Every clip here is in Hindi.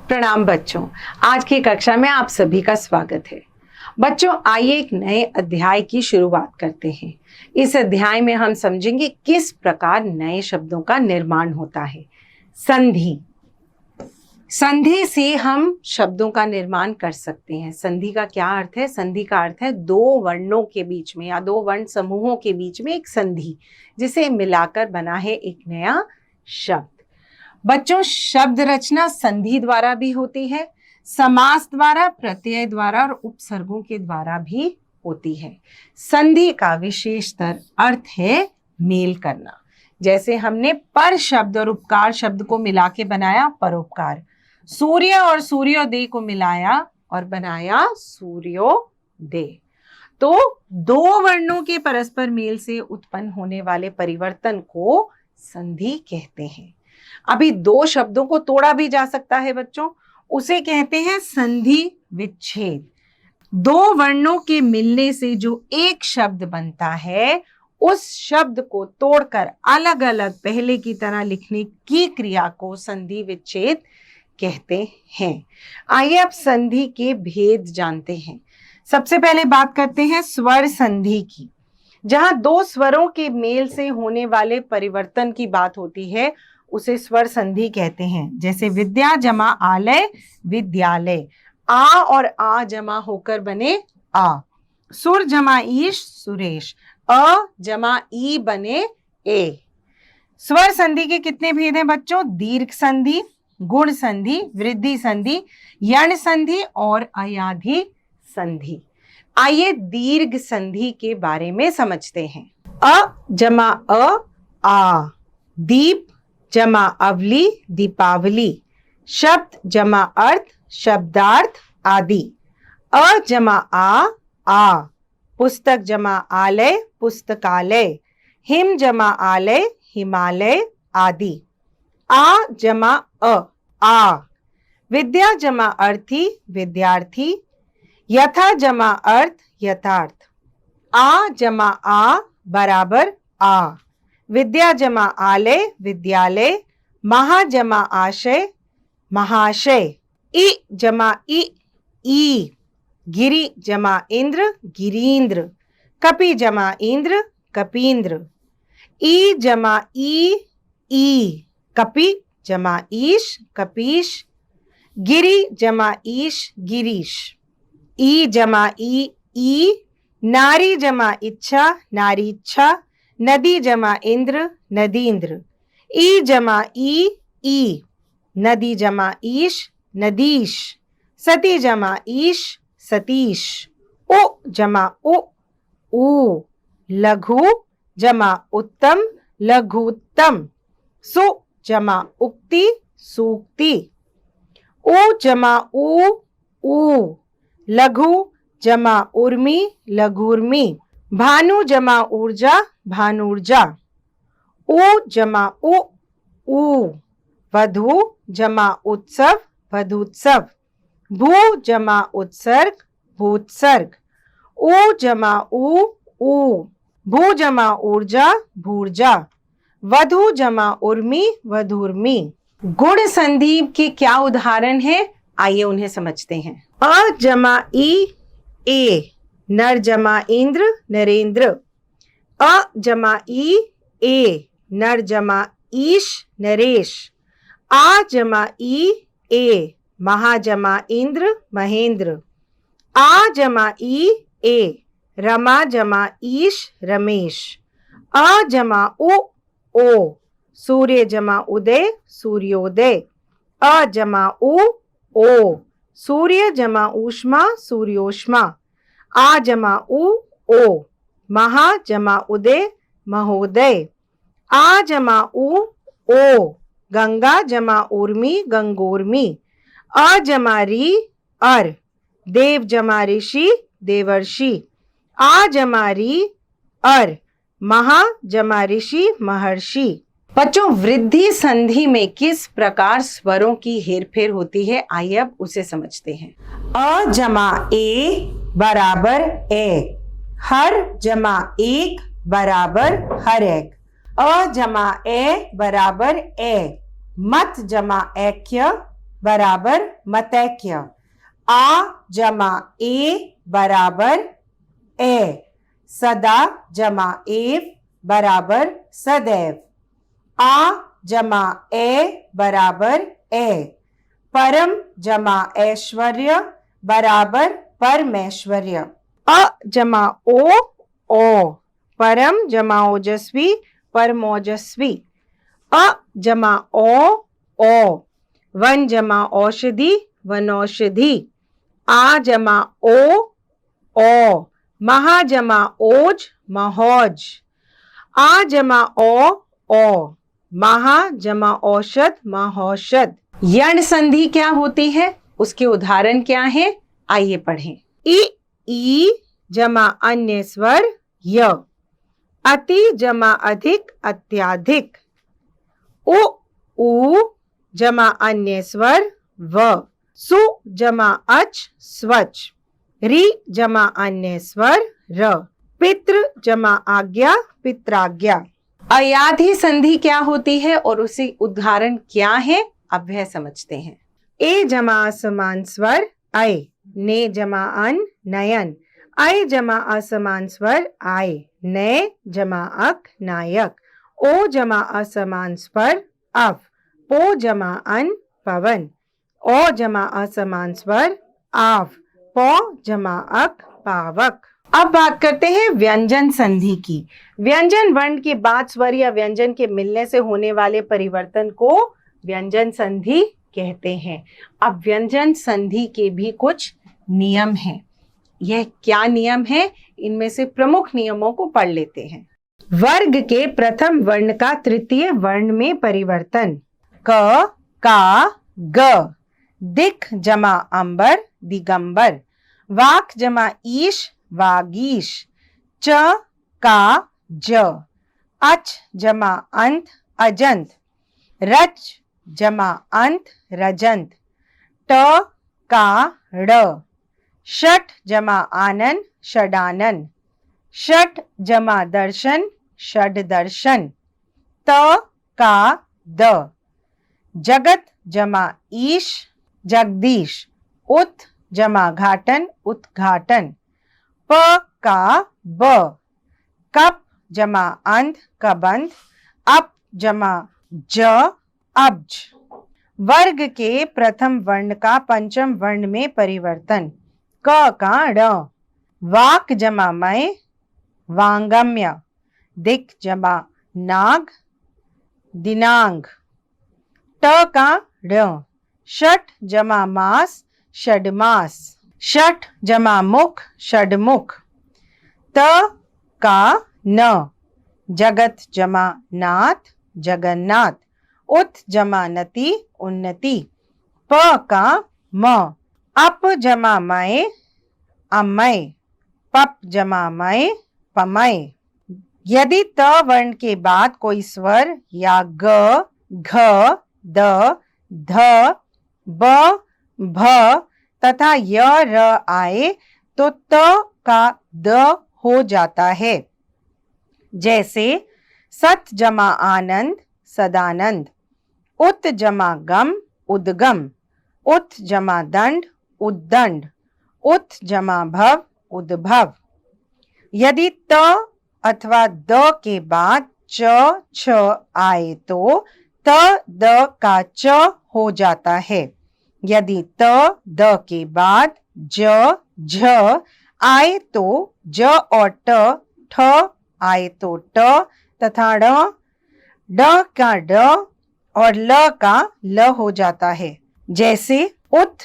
प्रणाम बच्चों, आज की कक्षा में आप सभी का स्वागत है। बच्चों, आइए एक नए अध्याय की शुरुआत करते हैं। इस अध्याय में हम समझेंगे किस प्रकार नए शब्दों का निर्माण होता है। संधि। संधि से हम शब्दों का निर्माण कर सकते हैं। संधि का क्या अर्थ है? संधि का अर्थ है दो वर्णों के बीच में या दो वर्ण समूहों के बीच में एक संधि, जिसे मिलाकर बना है एक नया शब्द। बच्चों, शब्द रचना संधि द्वारा भी होती है, समास द्वारा, प्रत्यय द्वारा और उपसर्गों के द्वारा भी होती है। संधि का विशेषतर अर्थ है मेल करना। जैसे हमने पर शब्द और उपकार शब्द को मिला के बनाया परोपकार, सूर्य और सूर्योदय को मिलाया और बनाया सूर्योदय। तो दो वर्णों के परस्पर मेल से उत्पन्न होने वाले परिवर्तन को संधि कहते हैं। अभी दो शब्दों को तोड़ा भी जा सकता है बच्चों, उसे कहते हैं संधि विच्छेद। दो वर्णों के मिलने से जो एक शब्द बनता है, उस शब्द को तोड़कर अलग अलग पहले की तरह लिखने की क्रिया को संधि विच्छेद कहते हैं। आइए अब संधि के भेद जानते हैं। सबसे पहले बात करते हैं स्वर संधि की। जहां दो स्वरों के मेल से होने वाले परिवर्तन की बात होती है, उसे स्वर संधि कहते हैं। जैसे विद्या जमा आलय विद्यालय, आ और आ जमा होकर बने आ। सुर जमा ईश सुरेश, अ जमा ई बने ए। स्वर संधि के कितने भेद हैं बच्चों? दीर्घ संधि, गुण संधि, वृद्धि संधि, यण संधि और अयाधि संधि। आइए दीर्घ संधि के बारे में समझते हैं। अ जमा अ आ, दीप जमा अवली दीपावली, शब्द जमा अर्थ शब्दार्थ आदि। अ जमा आ, पुस्तक जमा आलय पुस्तकालय, हिम जमा आलय हिमालय आदि। आ जमा आ, विद्या जमा अर्थी विद्यार्थी, यथा जमा अर्थ यथार्थ। आ जमा आ बराबर आ, विद्या जमा आलय विद्यालय, महा जमा आशय महाशय। इ जमा ई, गिरि जमा इंद्र गिरीन्द्र, कपि जमा इंद्र कपीन्द्र। ई जमा ई, कपि जमा ईश कपीश, गिरि जमा ईश गिरीश। ई जमा ई, नारी जमा इच्छा नारीच्छा, नदी जमा इंद्र नदीन्द्र। ई जमा ई, नदी जमा ईश नदीश, सती जमा ईश सतीश। उ जमा ऊ, लघु जमा उत्तम लघुत्तम, सु जमा उक्ति सूक्ति। उ जमा ऊ, लघु जमा उर्मी लघुर्मी, भानु जमा ऊर्जा भानुर्जा। उ जमा ऊ, वधु जमा उत्सव वधूत्सव, भू जमा उत्सर्ग भूत्सर्ग। उ जमा ऊ, भू जमा ऊर्जा भूर्जा, वधु जमा उर्मी वधुर्मी। गुण संधि के क्या उदाहरण हैं? आइए उन्हें समझते हैं। अ जमा ए, नर जमा इंद्र नरेंद्र। अ जमा ए, नर जमा ईश नरेश। आ जमा ए, महा जमा इंद्र महेंद्र। आ जमा ए, रमा जमा ईश रमेश। अ जमा ओ, सूर्य जमा उदय सूर्योदय। अ जमा ओ, सूर्य जमा ऊष्मा सूर्योष्मा। आ जमा ओ, महा जमा उदय महोदय। आ जमा ओ, गंगा जमा उर्मी गंगोर्मी। अ जमा री अर, देव जमा ऋषि देवर्षि। आ जमा री अर, महा जमा ऋषि महर्षि। बच्चों, वृद्धि संधि में किस प्रकार स्वरों की हेरफेर होती है, आइए अब उसे समझते हैं। अ जमा ए बराबर ए, हर जमा एक बराबर हर एक। अ जमा ए बराबर ए, मत जमा ऐक्य बराबर मतैक्य। आ जमा ए बराबर ए। सदा जमा एव बराबर सदैव। आ जमा ए बराबर ए। परम जमा ऐश्वर्य बराबर परमेश्वर्य। अ जमा ओ परम जमा ओजस्वी परमोजस्वी। अ जमा ओ वन जमा औषधि वनौषधि। आ जमा ओ महा जमा ओज महोज। आ जमा ओ महा जमा औषध महौषध। यण संधि क्या होती है, उसके उदाहरण क्या है, आइए पढ़ें। ई जमा अन्य स्वर य। अति जमा अधिक अत्याधिक। उ जमा अन्य स्वर व। सु जमा अच स्वच्छ। रि जमा अन्य स्वर र। पितृ जमा आज्ञा पित्राज्ञा। अयाधि संधि क्या होती है और उसी उदाहरण क्या है, अब वह समझते हैं। ए जमा असमान स्वर अय। ने जमा अन नयन। अय जमा असमान स्वर आय। ने जमा अक नायक। ओ जमा असमान स्वर अव। पो जमा अन पवन। ओ जमा असमान स्वर आव। पौ जमा अक पावक। अब बात करते हैं व्यंजन संधि की। व्यंजन वर्ण के बाद स्वर या व्यंजन के मिलने से होने वाले परिवर्तन को व्यंजन संधि कहते हैं। अब व्यंजन संधि के भी कुछ नियम हैं। यह क्या नियम है, इनमें से प्रमुख नियमों को पढ़ लेते हैं। वर्ग के प्रथम वर्ण का तृतीय वर्ण में परिवर्तन। क का ग। दिख जमा अंबर दिगंबर। वाक जमा ईश वागीश। च का ज। अच जमा अंत अजंत। रच जमा अंत रजंत। ट का ड़। षट जमा आनन षडानन। षट जमा दर्शन षड दर्शन। त का द। जगत जमा ईश जगदीश। उत जमा घाटन उत्घाटन। प का ब। कप जमा अंध कबंध। अप जमा ज अब्ज। वर्ग के प्रथम वर्ण का पंचम वर्ण में परिवर्तन। क का ड़। वाक जमा मय वांगम्य। दिक जमा नाग दिनांग। ट का ड़। षट जमा मास षडमास। षट जमा मुख षडमुख। त का न। जगत जमा नाथ जगन्नाथ। उत जमा नति उन्नति। प का म। अप जमा मय अमय। पप जमा मय पमय। यदि त वर्ण के बाद कोई स्वर या ग घ द ध ब भ तथा य र आए तो त का द हो जाता है। जैसे सत जमा आनंद सदानंद। उत जमा गम उद्गम। उत जमा दंड उद्दंड। उत जमा भव उद्भव। यदि त अथवा द के बाद च छ आए तो त द का च हो जाता है। यदि त द के बाद ज झ आए तो ज और ट ठ आए तो ट तथा ड का ड और ल का ल हो जाता है। जैसे उत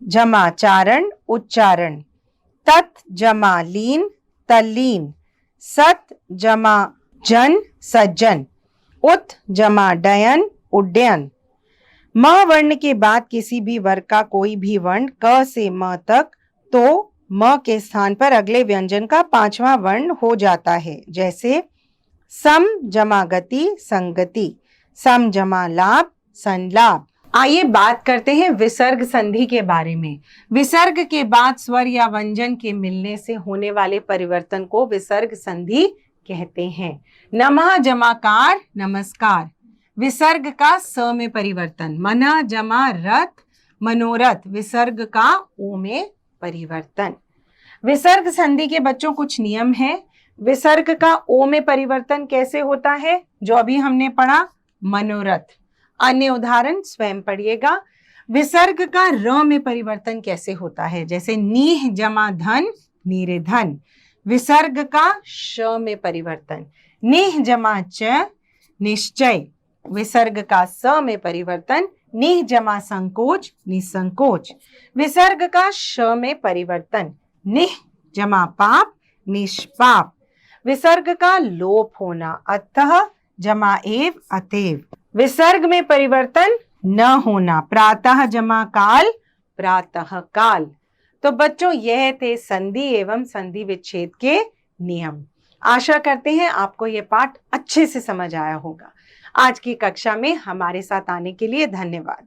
जमा चारण उच्चारण। तत् जमा लीन तल्लीन। सत जमा जन सज्जन। उत जमा डयन उड्डयन। म वर्ण के बाद किसी भी वर्ग का कोई भी वर्ण क से म तक तो म के स्थान पर अगले व्यंजन का पांचवा वर्ण हो जाता है। जैसे सम जमा गति संगति। सम जमा लाभ संलाभ। आइए बात करते हैं विसर्ग संधि के बारे में। विसर्ग के बाद स्वर या व्यंजन के मिलने से होने वाले परिवर्तन को विसर्ग संधि कहते हैं। नमः जमाकार नमस्कार। विसर्ग का स में परिवर्तन। मना जमा रथ मनोरथ, विसर्ग का ओ में परिवर्तन। विसर्ग संधि के बच्चों कुछ नियम है। विसर्ग का ओ में परिवर्तन कैसे होता है, जो अभी हमने पढ़ा, मनोरथ। अन्य उदाहरण स्वयं पढ़िएगा। विसर्ग का र में परिवर्तन कैसे होता है, जैसे नीह जमा धन, नीरेधन। विसर्ग का श में परिवर्तन, निह जमा च, निश्चय। विसर्ग का स में परिवर्तन, निह जमा संकोच, निसंकोच। विसर्ग का श में परिवर्तन, निह जमा पाप, निष्पाप। विसर्ग का लोप होना, अतः जमा एव, अतएव। विसर्ग में परिवर्तन न होना, प्रातः जमा काल, प्रातः काल। तो बच्चों यह थे संधि एवं संधि विच्छेद के नियम। आशा करते हैं आपको यह पाठ अच्छे से समझ आया होगा। आज की कक्षा में हमारे साथ आने के लिए धन्यवाद।